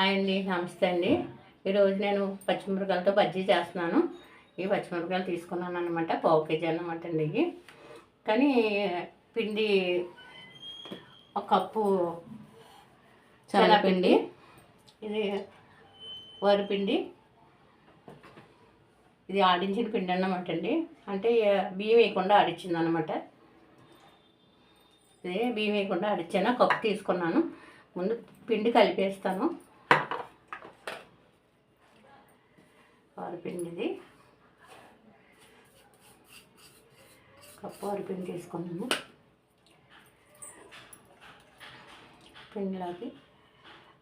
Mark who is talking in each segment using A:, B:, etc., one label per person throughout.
A: Hi అండి, నమస్తే అండి. ఈరోజు నేను పచ్చిమిరపకాయలతో బజ్జీ చేస్తున్నాను. ఈ పచ్చిమిరపకాయలు తీసుకున్నాను అనమాట, పావు కేజీ అన్నమాట అండి ఇవి. కానీ పిండి ఒక కప్పు శనగపిండి, ఇది వరిపిండి, ఇది ఆడించిన పిండి అన్నమాట అండి. అంటే బియ్యం వేయకుండా ఆడించింది అనమాట. ఇది బియ్యం వేయకుండా ఆడించాను, కప్పు తీసుకున్నాను. ముందు పిండి కలిపేస్తాను. వరిపిండిది కప్పు వరిపిండి తీసుకున్నాను. పిండిలోకి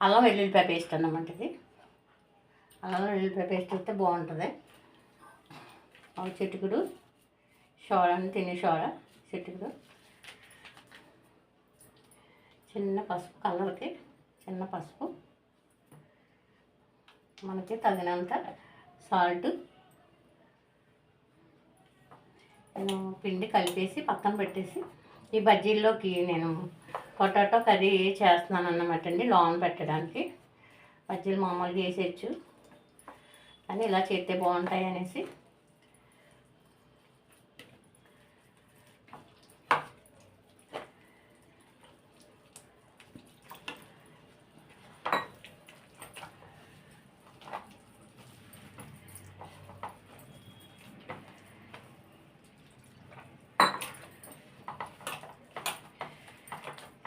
A: అల్లం వెల్లుల్లిపాయ పేస్ట్ అన్నమాట. ఇది అల్లం వెల్లుల్లిపాయ పేస్ట్ అయితే బాగుంటుంది. ఒక చిటికుడు సోడా, తినే సోడా చిటికుడు, చిన్న పసుపు, కలర్కి చిన్న పసుపు, మనకి తగినంత సాల్ట్. నేను పిండి కలిపేసి పక్కన పెట్టేసి ఈ బజ్జీల్లోకి నేను పొటాటో కర్రీ చేస్తున్నాను అన్నమాట అండి. లోన్ పెట్టడానికి బజ్జీలు మామూలుగా వేసేయచ్చు, కానీ ఇలా చేస్తే బాగుంటాయి అనేసి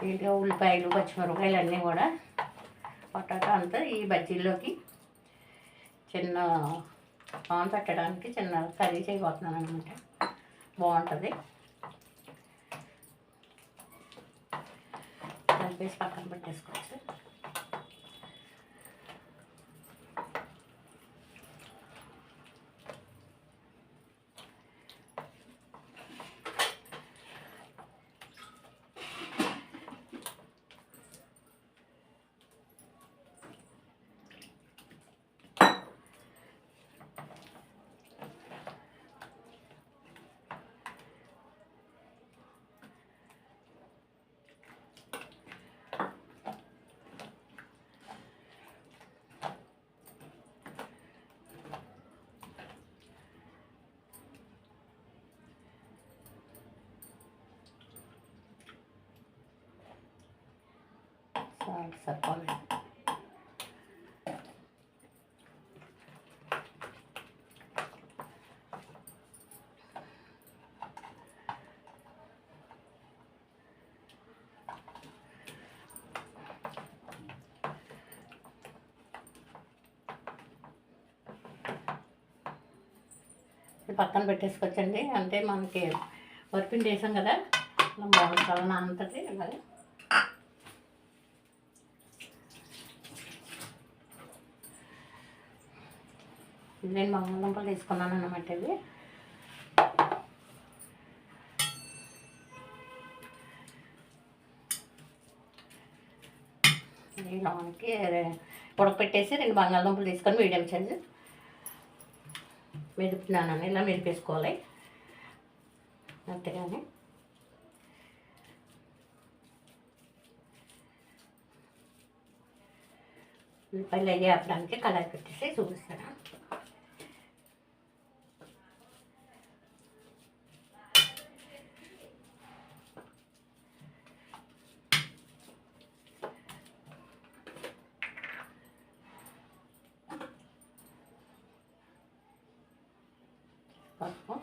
A: దీంట్లో ఉల్లిపాయలు, పచ్చిమిరపకాయలు అన్నీ కూడా, పొటాటో అంతా ఈ బజ్జీల్లోకి చిన్న పాన్ పెట్టడానికి చిన్న కర్రీ చేయబోతున్నాను అనమాట. బాగుంటుంది. కలిపేసి పక్కన పెట్టేసుకోవచ్చు. సరిపోలేదు. పక్కన పెట్టేసుకోవచ్చండి. అంటే మనకి వరిపిండి వేసాం కదా, బాగుంటుంది అంతటి. అలాగే నేను బంగాళదుంపలు తీసుకున్నాను అన్నమాట. ఇవి లోనికి ఉడకపెట్టేసి 2 బంగాళదుంపలు తీసుకొని మీడియం సైజు మెదుపుతున్నాను. ఇలా మెదిపేసుకోవాలి అంతేగాని. ఉల్లిపాయలు అయ్యి ఆపడానికి కడాయి పెట్టేసి చూపిస్తాను. పసుపు,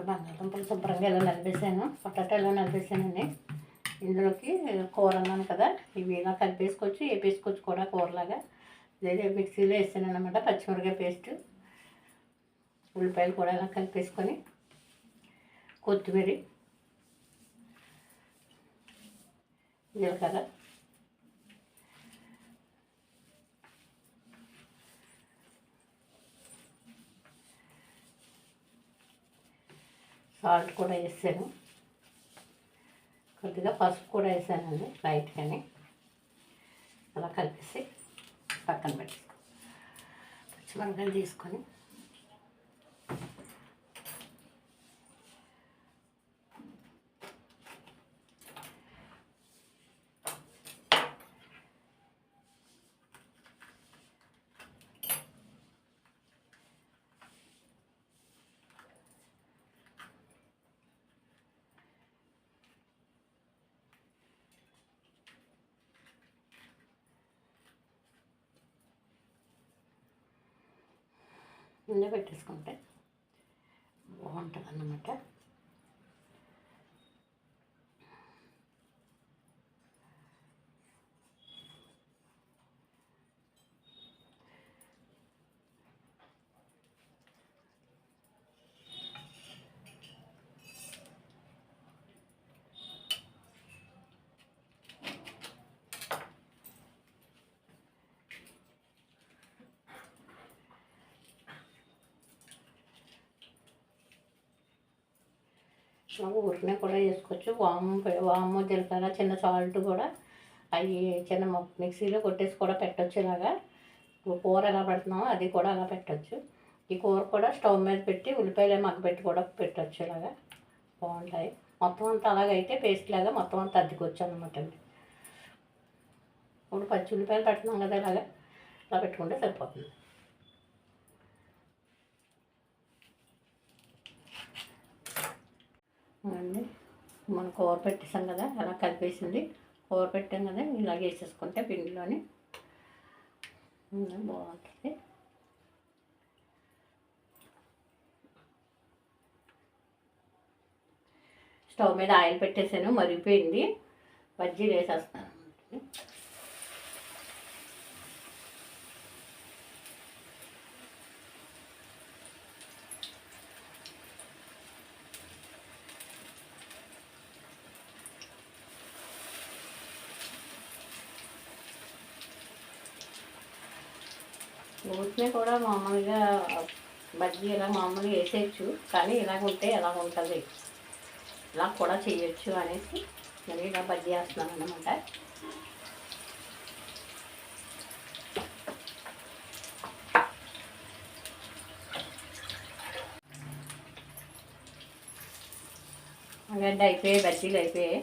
A: బంగాళదుంపలు శుభ్రంగా ఇలా నలిపేసాను, పొటాటో ఇలా నలిపేసానండి. ఇందులోకి కూర అన్నాను కదా, ఇవి ఇలా కలిపేసుకోవచ్చు, వేపేసుకోవచ్చు కూడా కూరలాగా. ఇదే మిక్సీలో వేసాను అన్నమాట. పచ్చిమిరపకాయ పేస్ట్, ఉల్లిపాయలు కూడా ఇలా కలిపేసుకొని, కొత్తిమీర, జీలకర్ర, సాల్ట్ కూడా వేసాను, కొద్దిగా పసుపు కూడా వేసానండి లైట్గానే. అలా కలిపేసి పక్కన పెట్టి పచ్చిమిరపకాయలు తీసుకొని ముందే పెట్టేసుకుంటే బాగుంటుంది అన్నమాట. ఊరినే కూడా వేసుకోవచ్చు. వాము జీలకర్ర చిన్న సాల్ట్ కూడా అవి చిన్న మిక్సీలో కొట్టేసి కూడా పెట్టచ్చు. ఇలాగా కూర ఎలా పెడుతున్నామో అది కూడా అలా పెట్టచ్చు. ఈ కూర కూడా స్టవ్ మీద పెట్టి ఉల్లిపాయలు మగ్గపెట్టి కూడా పెట్టచ్చు. ఇలాగా బాగుంటాయి. మొత్తం అంతా అలాగైతే పేస్ట్ లాగా మొత్తం అంతా అద్దెకొచ్చు అనమాట అండి. ఇప్పుడు పచ్చి ఉల్లిపాయలు పెడుతున్నాం కదా, ఇలాగా ఇలా పెట్టుకుంటే సరిపోతుంది. అండి మనం కూర పెట్టేసాం కదా, అలా కలిపేసింది. కూర పెట్టాం కదా, ఇలాగ వేసేసుకుంటే పిండిలోని బాగుంటుంది. స్టవ్ మీద ఆయిల్ పెట్టేసాను, మరిగిపోయింది. బజ్జీలు వేసేస్తాను. ఊరినే కూడా మామూలుగా బజ్జీ ఇలా మామూలుగా వేసేయచ్చు, కానీ ఇలాగ ఉంటే ఎలా ఉంటుంది, ఇలా కూడా చేయొచ్చు అనేసి నేను ఇలా బజ్జీ వేస్తున్నాను అన్నమాట. అలాగే అయిపోయాయి, బజ్జీలు అయిపోయాయి.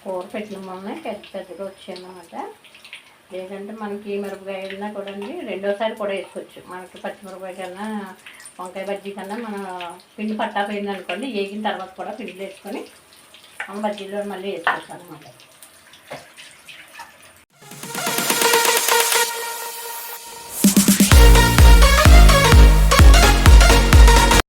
A: కూర పెట్టిన మొన్న పెద్దగా వచ్చాయన్నమాట. లేదంటే మనకి మిరపకాయలన్నా కూడా రెండోసారి కూడా వేసుకోవచ్చు. మనకి పచ్చిమిరపకాయ కన్నా వంకాయ బజ్జీ కన్నా మన పిండి పట్టా పోయింది అనుకోండి, వేగిన తర్వాత కూడా పిండి వేసుకొని మన బజ్జీలో మళ్ళీ వేసుకోవచ్చు అన్నమాట.